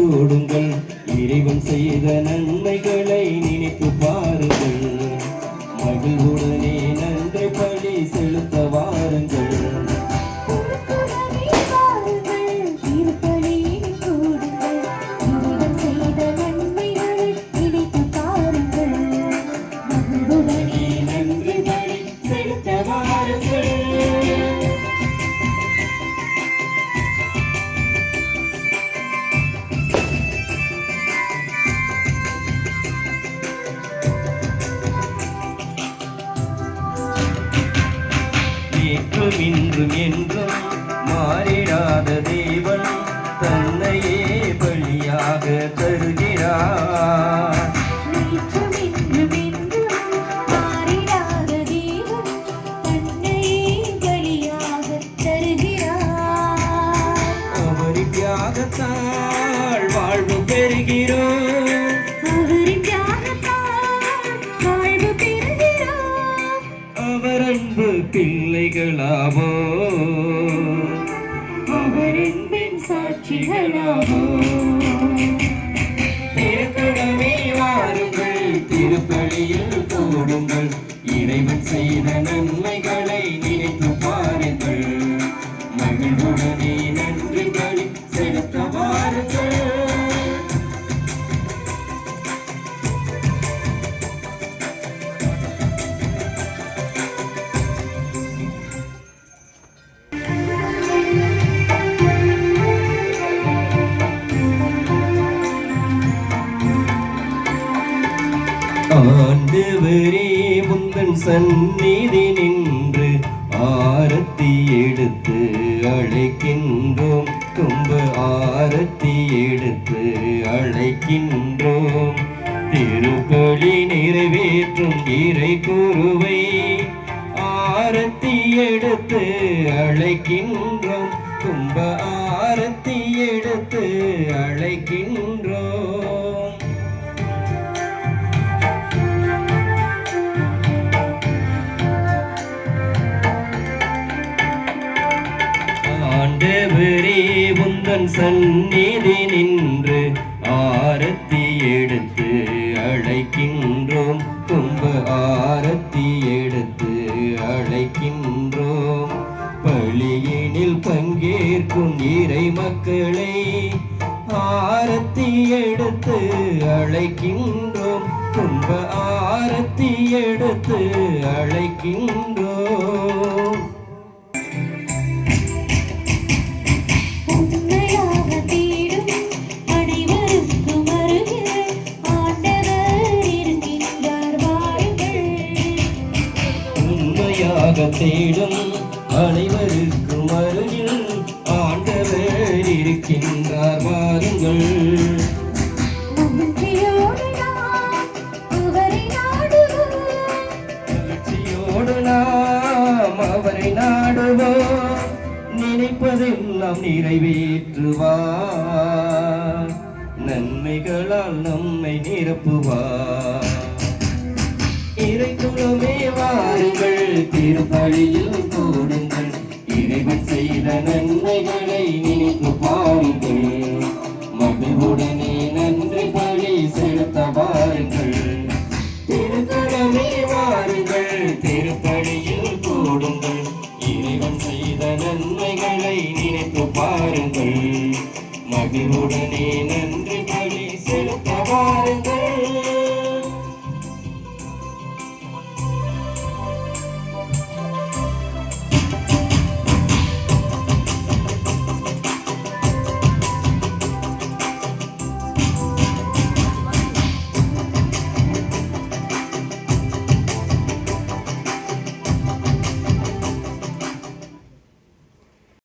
கூடுங்கள் இறைவன் செய்த நன்மைகளை நினைத்து பாருங்கள் மகிழ்வுடனே நன்றி பலி செலுத்த வாருங்கள் இன்றும் என்றும் மாறிடாத தேவன் தன்னையே பலியாக தருகிறார் அவரின் தியாகத்தால் வாழ்வு பெறுகிறோம் அவர் அன்பு பிள்ளைகளாவோ அவரின் சாட்சிகளாவோ திருக்கடமே வாருங்கள் திருப்பலியில் கூடுங்கள் இறைவன் செய்த நன்மைகளை நினைத்து பாருங்கள் மகிழ்வுடனே நன்றி பலி செலுத்த வாருங்கள் ஆண்டவரே முந்தன் சந்நிதி நின்று ஆரத்தி எடுத்து அழைக்கின்றோம் தும்ப ஆரத்தி எடுத்து அழைக்கின்றோம் திருப்பலி நிறைவேற்றும் இறை குருவை ஆரத்தி எடுத்து அழைக்கின்றோம் தும்ப ஆரத்தி எடுத்து அழைக்கின்றோம் ஆண்டவரே உந்தன் சந்நிதி நின்று ஆரத்தி எடுத்து அழைக்கின்றோம் தும்ப ஆரத்தி எடுத்து அழைக்கின்றோம் பலியினில் பங்கேற்கும் இறை மக்களை ஆரத்தி எடுத்து அழைக்கின்றோம் தும்ப ஆரத்தி எடுத்து அழைக்கின்றோம் தேடும் அனைவருக்கும் அருகில் ஆண்டவர் இருக்கின்றார் வாருங்கள் மகிழ்ச்சியோடு நாம் அவரை நாடுவோம் நினைப்பதெல்லாம் நிறைவேற்றுவார் நன்மைகளால் நம்மை நிரப்புவார் இறைக்குலமே வாருங்கள் திருப்பலியில் கூடுங்கள் இறைவன் செய்த நன்மைகளை நினைத்து பாருங்கள் மகிழ்வுடனே நன்றி பலி செலுத்த வாருங்கள் திருக்குலமே வாருங்கள் திருப்பலியில் கூடுங்கள் இறைவன் செய்த நன்மைகளை நினைத்து பாருங்கள் மகிழ்வுடனே நன்றி